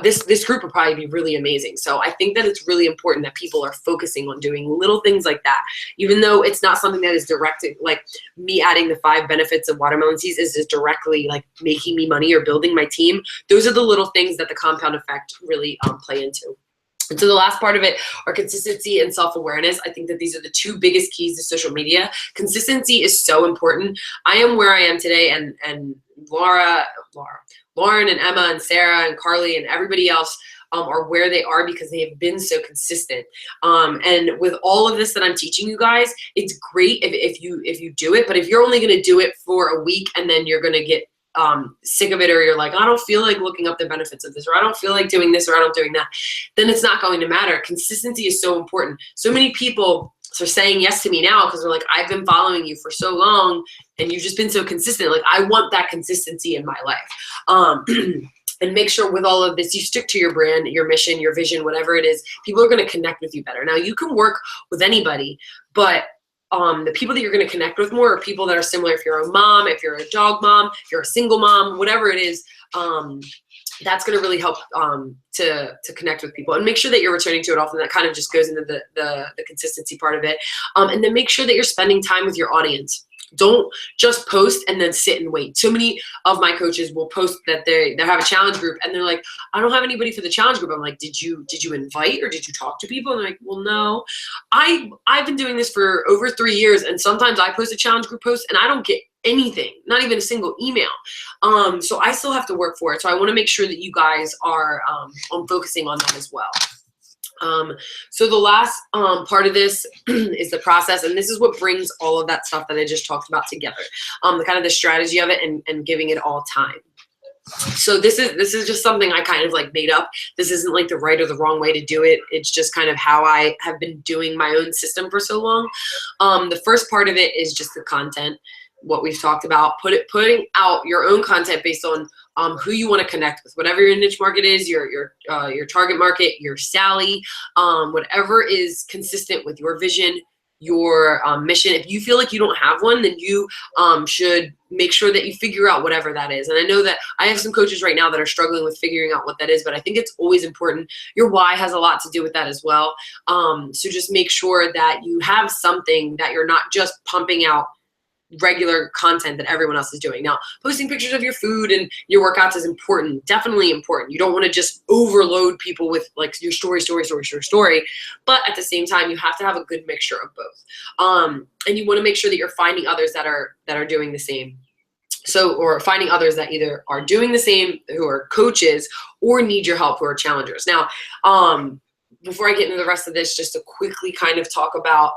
This group would probably be really amazing. So I think that it's really important that people are focusing on doing little things like that, even though it's not something that is directed, like me adding the 5 benefits of watermelon seeds is directly like making me money or building my team. Those are the little things that the compound effect really play into. And so the last part of it are consistency and self-awareness. I think that these are the 2 biggest keys to social media. Consistency is so important. I am where I am today, and Lauren and Emma and Sarah and Carly and everybody else are where they are because they have been so consistent. And with all of this that I'm teaching you guys, it's great if you do it, but if you're only going to do it for a week and then you're going to get sick of it, or you're like, I don't feel like looking up the benefits of this, or I don't feel like doing this, or I don't doing that, then it's not going to matter. Consistency is so important. So many people are saying yes to me now because they're like, I've been following you for so long and you've just been so consistent. Like I want that consistency in my life. And make sure with all of this, you stick to your brand, your mission, your vision, whatever it is. People are going to connect with you better. Now you can work with anybody, but the people that you're going to connect with more are people that are similar. If you're a mom, if you're a dog mom, if you're a single mom, whatever it is, that's going to really help to connect with people, and make sure that you're returning to it often. That kind of just goes into the consistency part of it. And then make sure that you're spending time with your audience. Don't just post and then sit and wait. So many of my coaches will post that they have a challenge group and they're like, I don't have anybody for the challenge group. I'm like, did you invite or did you talk to people? And they're like, well, no. I've been doing this for over 3 years, and sometimes I post a challenge group post and I don't get anything, not even a single email. So I still have to work for it. So I want to make sure that you guys are on focusing on that as well. So the last part of this is the process, and this is what brings all of that stuff that I just talked about together. The kind of the strategy of it and giving it all time. So this is just something I kind of like made up. This isn't like the right or the wrong way to do it. It's just kind of how I have been doing my own system for so long. The first part of it is just the content, what we've talked about, putting out your own content based on who you want to connect with, whatever your niche market is, your target market, your Sally, whatever is consistent with your vision, your mission. If you feel like you don't have one, then you should make sure that you figure out whatever that is. And I know that I have some coaches right now that are struggling with figuring out what that is, but I think it's always important. Your why has a lot to do with that as well. So just make sure that you have something, that you're not just pumping out regular content that everyone else is doing. Now, posting pictures of your food and your workouts is important, definitely important. You don't want to just overload people with like your story. But at the same time, you have to have a good mixture of both. And you want to make sure that you're finding others that are doing the same. So, or finding others that either are doing the same, who are coaches, or need your help, who are challengers. Now, before I get into the rest of this, just to quickly kind of talk about,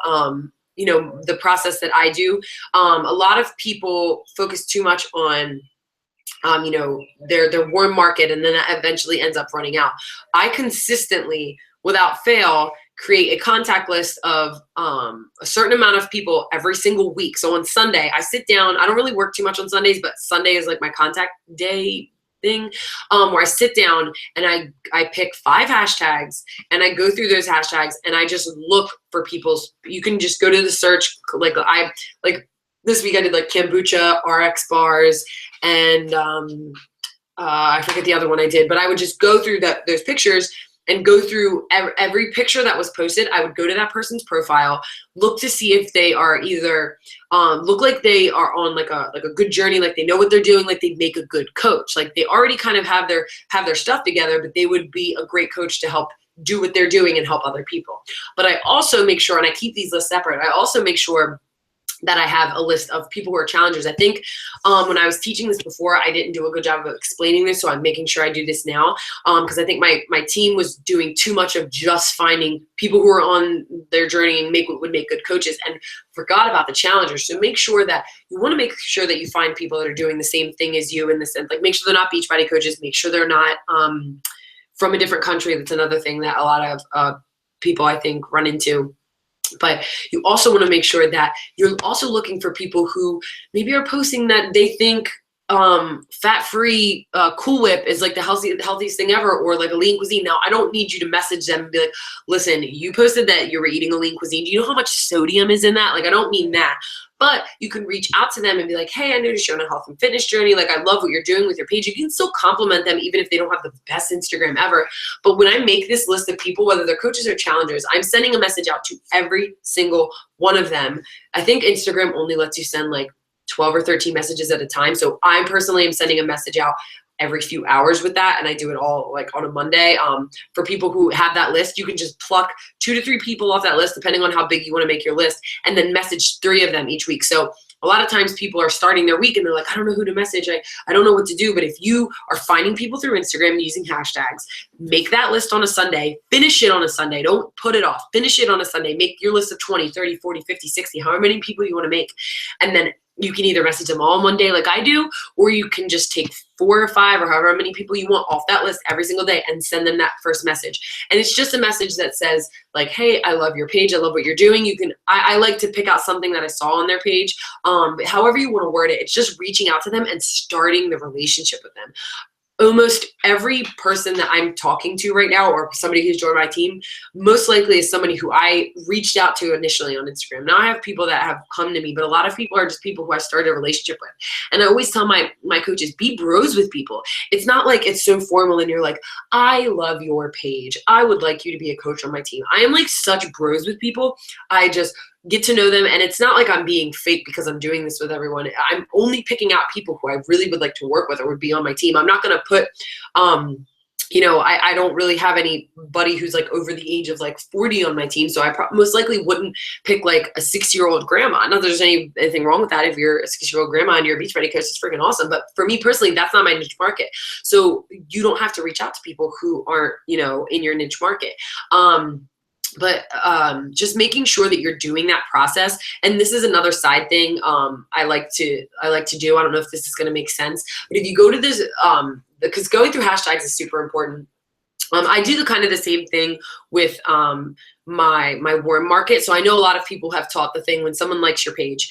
you know, the process that I do. A lot of people focus too much on, you know, their warm market, and then that eventually ends up running out. I consistently, without fail, create a contact list of a certain amount of people every single week. So on Sunday, I sit down. I don't really work too much on Sundays, but Sunday is like my contact day thing, where I sit down and I pick 5 hashtags and I go through those hashtags and I just look for people's. You can just go to the search, like this week I did like kombucha, RX bars, and I forget the other one I did, but I would just go through those pictures and go through every picture that was posted. I would go to that person's profile, look to see if they are either look like they are on like a good journey, like they know what they're doing, like they make a good coach, like they already kind of have their stuff together, but they would be a great coach to help do what they're doing and help other people. But I also make sure, and I keep these lists separate, I also make sure that I have a list of people who are challengers. I think when I was teaching this before, I didn't do a good job of explaining this, so I'm making sure I do this now, because I think my team was doing too much of just finding people who are on their journey and would make good coaches, and forgot about the challengers. So make sure that you want to make sure that you find people that are doing the same thing as you, in the sense, like make sure they're not Beachbody coaches, make sure they're not from a different country. That's another thing that a lot of people I think run into. But you also want to make sure that you're also looking for people who maybe are posting that they think fat-free Cool Whip is like the healthiest thing ever, or like a lean cuisine. Now, I don't need you to message them and be like, listen, you posted that you were eating a lean cuisine. Do you know how much sodium is in that? Like, I don't mean that. But you can reach out to them and be like, hey, I noticed you're on a health and fitness journey. Like, I love what you're doing with your page. You can still compliment them even if they don't have the best Instagram ever. But when I make this list of people, whether they're coaches or challengers, I'm sending a message out to every single one of them. I think Instagram only lets you send like 12 or 13 messages at a time. So I personally am sending a message out every few hours with that, and I do it all like on a Monday. For people who have that list, you can just pluck 2 to 3 people off that list, depending on how big you want to make your list, and then message 3 of them each week. So a lot of times people are starting their week and they're like, I don't know who to message. I don't know what to do. But if you are finding people through Instagram using hashtags, make that list on a Sunday, finish it on a Sunday. Don't put it off. Finish it on a Sunday. Make your list of 20, 30, 40, 50, 60, however many people you want to make. And then you can either message them all in one day like I do, or you can just take 4 or 5 or however many people you want off that list every single day and send them that first message. And it's just a message that says like, hey, I love your page. I love what you're doing. You can, I like to pick out something that I saw on their page. However you want to word it, it's just reaching out to them and starting the relationship with them. Almost every person that I'm talking to right now, or somebody who's joined my team, most likely is somebody who I reached out to initially on Instagram. Now I have people that have come to me, but a lot of people are just people who I started a relationship with. And I always tell my coaches, be bros with people. It's not like it's so formal and you're like, I love your page. I would like you to be a coach on my team. I am like such bros with people. I just get to know them, and it's not like I'm being fake because I'm doing this with everyone. I'm only picking out people who I really would like to work with or would be on my team. I'm not going to put, you know, I don't really have anybody who's like over the age of like 40 on my team. So I most likely wouldn't pick like a 6-year-old grandma. Not that there's anything wrong with that. If you're a 6-year-old grandma and you're a Beachbody coach, it's freaking awesome. But for me personally, that's not my niche market. So you don't have to reach out to people who aren't, you know, in your niche market. But just making sure that you're doing that process. And this is another side thing I like to do. I don't know if this is going to make sense, but if you go to this, because going through hashtags is super important. I do the same thing with my warm market. So I know a lot of people have taught the thing when someone likes your page,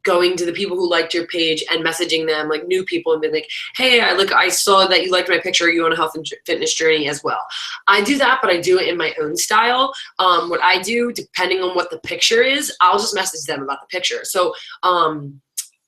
going to the people who liked your page and messaging them, like new people, and being like, hey, I saw that you liked my picture. Are you on a health and fitness journey as well? I do that, but I do it in my own style. What I do, depending on what the picture is, I'll just message them about the picture. So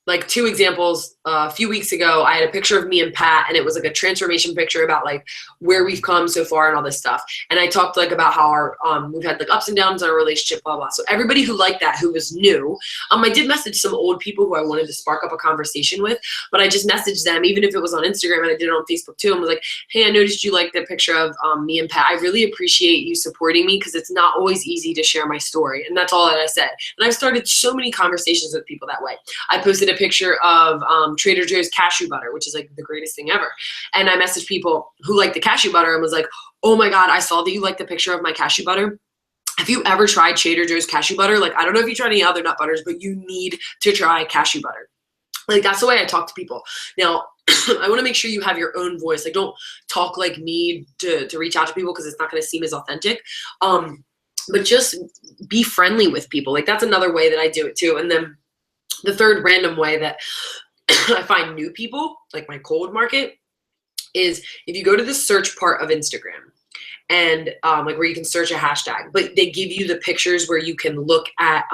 like 2 examples, a few weeks ago, I had a picture of me and Pat, and it was like a transformation picture about like where we've come so far and all this stuff. And I talked like about how our we've had like ups and downs in our relationship, blah, blah. So everybody who liked that, who was new, I did message some old people who I wanted to spark up a conversation with, but I just messaged them, even if it was on Instagram, and I did it on Facebook too, and was like, hey, I noticed you liked the picture of me and Pat. I really appreciate you supporting me, because it's not always easy to share my story. And that's all that I said. And I've started so many conversations with people that way. I posted a picture of Trader Joe's cashew butter, which is like the greatest thing ever. And I messaged people who like the cashew butter and was like, oh my God, I saw that you like the picture of my cashew butter. Have you ever tried Trader Joe's cashew butter? Like, I don't know if you tried any other nut butters, but you need to try cashew butter. Like, that's the way I talk to people. Now, I want to make sure you have your own voice. Like, don't talk like me to reach out to people because it's not going to seem as authentic. But just be friendly with people. Like, that's another way that I do it too. And then the third random way that I find new people, like my cold market, is if you go to the search part of Instagram, and like where you can search a hashtag, but they give you the pictures where you can look at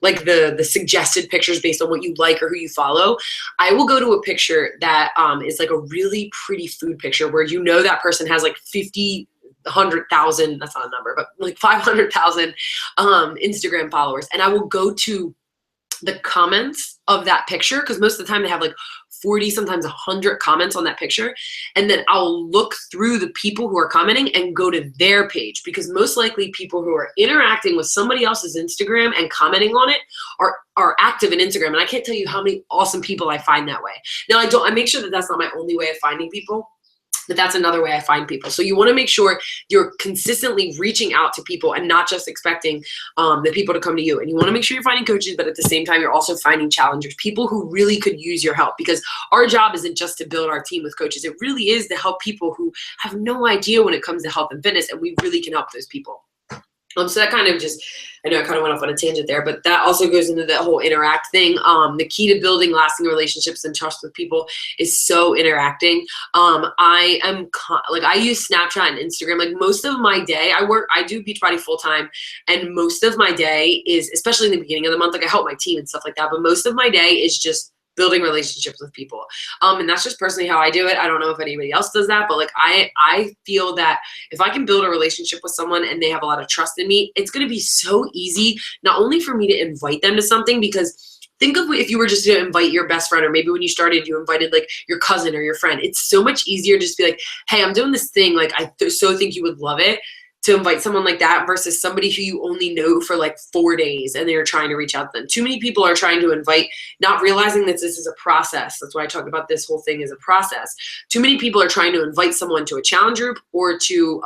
like the suggested pictures based on what you like or who you follow. I will go to a picture that is like a really pretty food picture where you know that person has like 100,000, that's not a number, but like 500,000 Instagram followers. And I will go to the comments of that picture, because most of the time they have like 40, sometimes 100 comments on that picture. And then I'll look through the people who are commenting and go to their page, because most likely people who are interacting with somebody else's Instagram and commenting on it are active in Instagram. And I can't tell you how many awesome people I find that way. Now, I make sure that that's not my only way of finding people, but that's another way I find people. So you want to make sure you're consistently reaching out to people and not just expecting the people to come to you. And you want to make sure you're finding coaches, but at the same time, you're also finding challengers, people who really could use your help, because our job isn't just to build our team with coaches. It really is to help people who have no idea when it comes to health and fitness, and we really can help those people. So that kind of just, I know I kind of went off on a tangent there, but that also goes into that whole interact thing. The key to building lasting relationships and trust with people is so interacting. I use Snapchat and Instagram. Like, most of my day, I do Beachbody full time, and most of my day is, especially in the beginning of the month, like I help my team and stuff like that, but most of my day is just building relationships with people. And that's just personally how I do it. I don't know if anybody else does that, but like I feel that if I can build a relationship with someone and they have a lot of trust in me, it's going to be so easy, not only for me to invite them to something, because think of if you were just to invite your best friend, or maybe when you started, you invited like your cousin or your friend. It's so much easier just to be like, hey, I'm doing this thing. Like, I so think you would love it, to invite someone like that versus somebody who you only know for like 4 days and they're trying to reach out to them. Too many people are trying to invite, not realizing that this is a process. That's why I talk about this whole thing as a process. Too many people are trying to invite someone to a challenge group or to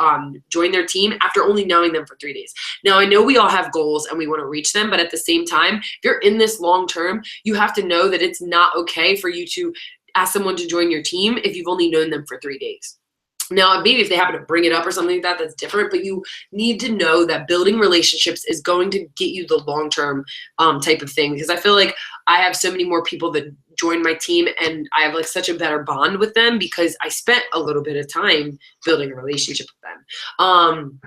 join their team after only knowing them for 3 days. Now, I know we all have goals and we want to reach them, but at the same time, if you're in this long term, you have to know that it's not okay for you to ask someone to join your team if you've only known them for 3 days. Now, maybe if they happen to bring it up or something like that, that's different, but you need to know that building relationships is going to get you the long-term type of thing, because I feel like I have so many more people that join my team and I have like such a better bond with them because I spent a little bit of time building a relationship with them.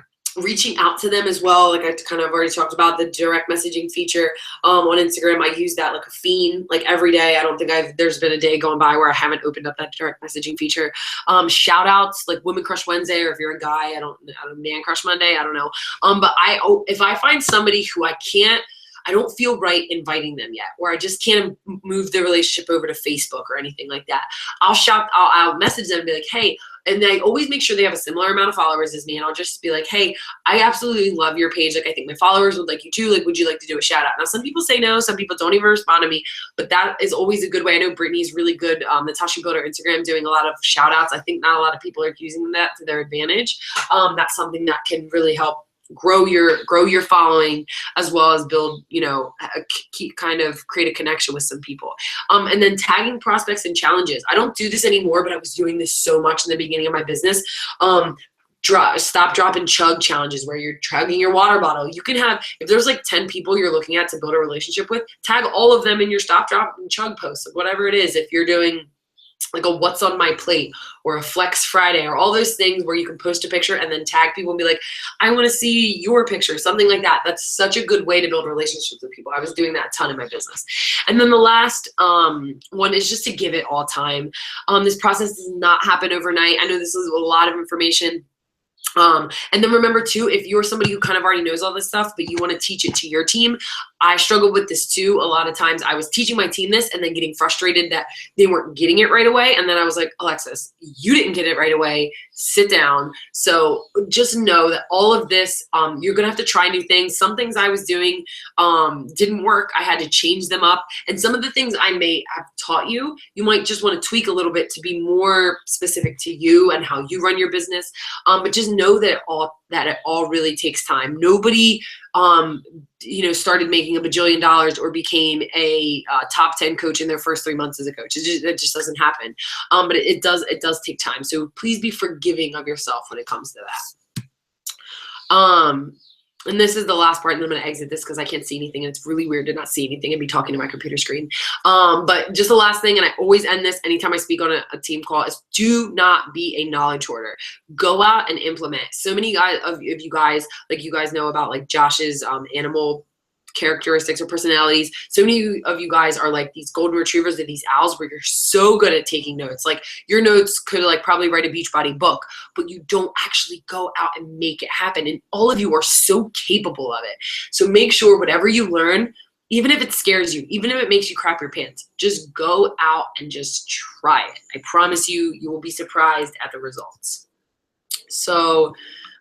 Reaching out to them as well, like I kind of already talked about the direct messaging feature on Instagram. I use that like a fiend, like every day. I don't think there's been a day going by where I haven't opened up that direct messaging feature. Shout outs like Women Crush Wednesday, or if you're a guy, I don't Man Crush Monday, I don't know. But if I find somebody who I don't feel right inviting them yet, or I just can't move the relationship over to Facebook or anything like that, I'll message them and be like, hey, and I always make sure they have a similar amount of followers as me. And I'll just be like, hey, I absolutely love your page. Like, I think my followers would like you too. Like, would you like to do a shout out? Now, some people say no, some people don't even respond to me, but that is always a good way. I know Brittany's really good. That's how she built her Instagram, doing a lot of shout outs. I think not a lot of people are using that to their advantage. That's something that can really help grow your following, as well as build, kind of create a connection with some people. And then tagging prospects and challenges. I don't do this anymore, but I was doing this so much in the beginning of my business. Stop, drop, and chug challenges, where you're chugging your water bottle. You can have, if there's like 10 people you're looking at to build a relationship with, tag all of them in your stop, drop, and chug posts, whatever it is. If you're doing like a what's on my plate or a flex Friday, or all those things where you can post a picture and then tag people and be like, I want to see your picture, something like that. That's such a good way to build relationships with people. I was doing that a ton in my business. And then the last one is just to give it all time. This process does not happen overnight. I know this is a lot of information. And then remember too, if you're somebody who kind of already knows all this stuff, but you want to teach it to your team, I struggled with this too. A lot of times I was teaching my team this and then getting frustrated that they weren't getting it right away. And then I was like, Alexis, you didn't get it right away. Sit down. So just know that all of this, you're going to have to try new things. Some things I was doing didn't work. I had to change them up. And some of the things I may have taught you, you might just want to tweak a little bit to be more specific to you and how you run your business. But just know that it all really takes time. Nobody, started making $1 bajillion or became a top 10 coach in their first 3 months as a coach. It just doesn't happen. But it does take time. So please be forgiving of yourself when it comes to that. And this is the last part, and I'm going to exit this because I can't see anything, and it's really weird to not see anything and be talking to my computer screen. But just the last thing, and I always end this anytime I speak on a team call, is do not be a knowledge hoarder. Go out and implement. So many of you guys, like you guys know about like Josh's animal characteristics or personalities. So many of you guys are like these golden retrievers or these owls where you're so good at taking notes. Like your notes could like probably write a Beachbody book, but you don't actually go out and make it happen. And all of you are so capable of it. So make sure whatever you learn, even if it scares you, even if it makes you crap your pants, just go out and just try it. I promise you, you will be surprised at the results. So,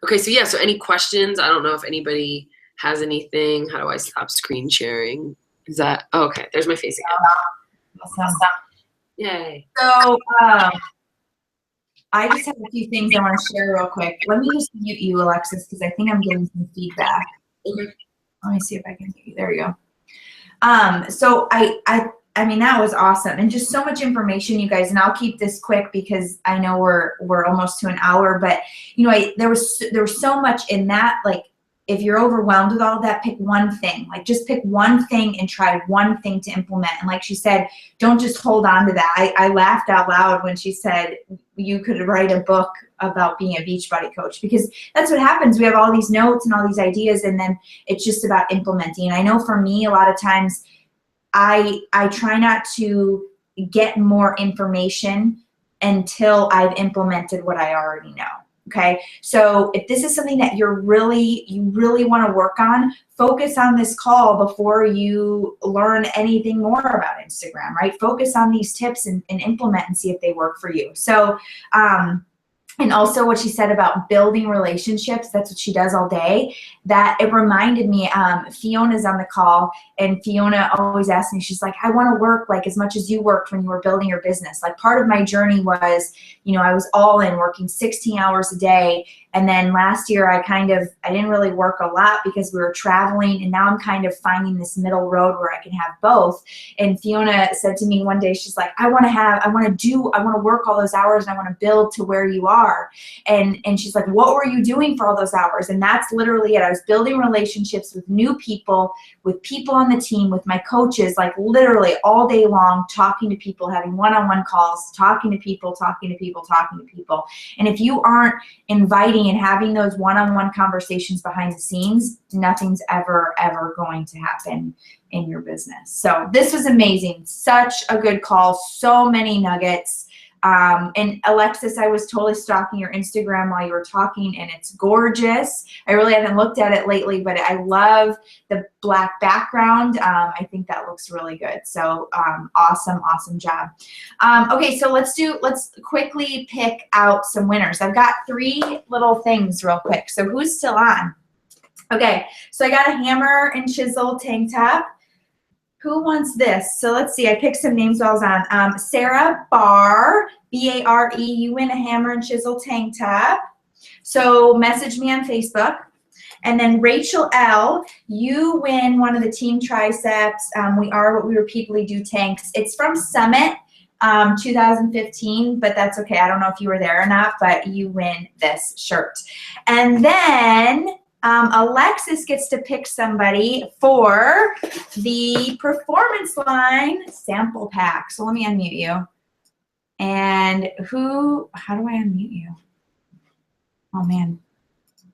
okay. So yeah, so any questions? I don't know if anybody has anything. How do I stop screen sharing? Is that okay? There's my face again.
Awesome.
Yay.
So I just have a few things I want to share real quick. Let me just mute you, Alexis, because I think I'm getting some feedback.
Okay.
Let me see if I can mute you. There we go. So I mean, that was awesome, and just so much information, you guys. And I'll keep this quick because I know we're almost to an hour. But there was so much in that. Like, if you're overwhelmed with all that, pick one thing. Like, just pick one thing and try one thing to implement. And like she said, don't just hold on to that. I laughed out loud when she said you could write a book about being a Beachbody coach, because that's what happens. We have all these notes and all these ideas, and then it's just about implementing. And I know for me, a lot of times I try not to get more information until I've implemented what I already know. Okay, so if this is something that you really want to work on, focus on this call before you learn anything more about Instagram, right? Focus on these tips and implement and see if they work for you. So, and also what she said about building relationships, that's what she does all day. That it reminded me, Fiona's on the call, and Fiona always asks me, she's like, I want to work like as much as you worked when you were building your business. Like, part of my journey was, I was all in, working 16 hours a day. And then last year I didn't really work a lot because we were traveling, and now I'm kind of finding this middle road where I can have both. And Fiona said to me one day, she's like, I want to work all those hours, and I want to build to where you are. And she's like, what were you doing for all those hours? And that's literally it. I was building relationships with new people, with people on the team, with my coaches, like literally all day long, talking to people, having one-on-one calls, talking to people. And if you aren't inviting and having those one-on-one conversations behind the scenes, nothing's ever going to happen in your business. So this was amazing. Such a good call. So many nuggets. And Alexis, I was totally stalking your Instagram while you were talking, and it's gorgeous. I really haven't looked at it lately, but I love the black background. I think that looks really good. So awesome job. Okay, so let's quickly pick out some winners. I've got 3 little things real quick. So who's still on? Okay, so I got a hammer and chisel tank top. Who wants this? So let's see. I picked some names while I was on. Sarah Barr, B-A-R-E. You win a hammer and chisel tank top. So message me on Facebook. And then Rachel L., you win one of the Team Triceps. We Are What We Repeatedly Do tanks. It's from Summit 2015, but that's okay. I don't know if you were there or not, but you win this shirt. And then Alexis gets to pick somebody for the Performance Line sample pack. So let me unmute you. And how do I unmute you? Oh man.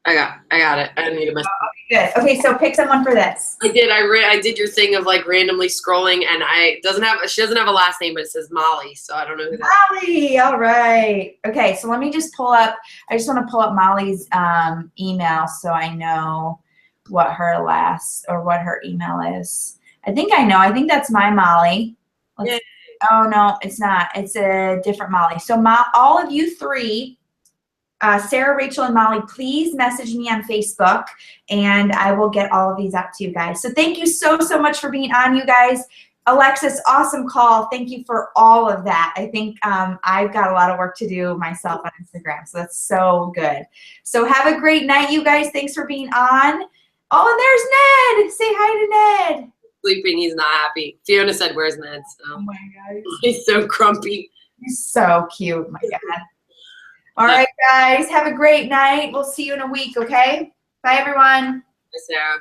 I got it. I need a message.
Good. Okay, so pick someone for this.
I did. I did your thing of like randomly scrolling, and she doesn't have a last name, but it says Molly, so I don't know who that is.
Molly, all right. Okay, so let me just pull up, I just want to pull up Molly's email so I know what her email is. I think I know. I think that's my Molly.
Yeah.
Oh, no, it's not. It's a different Molly. So all of you three, Sarah, Rachel, and Molly, please message me on Facebook, and I will get all of these out to you guys. So thank you so much for being on, you guys. Alexis, awesome call. Thank you for all of that. I think I've got a lot of work to do myself on Instagram, so that's so good. So have a great night, you guys. Thanks for being on. Oh, and there's Ned. Say hi to Ned.
Sleeping, he's not happy. Fiona said, "Where's Ned?" So
Oh my God,
he's so grumpy.
he's so cute. My God. All right, guys. Have a great night. We'll see you in a week. Okay. Bye, everyone.
Hi, Sarah.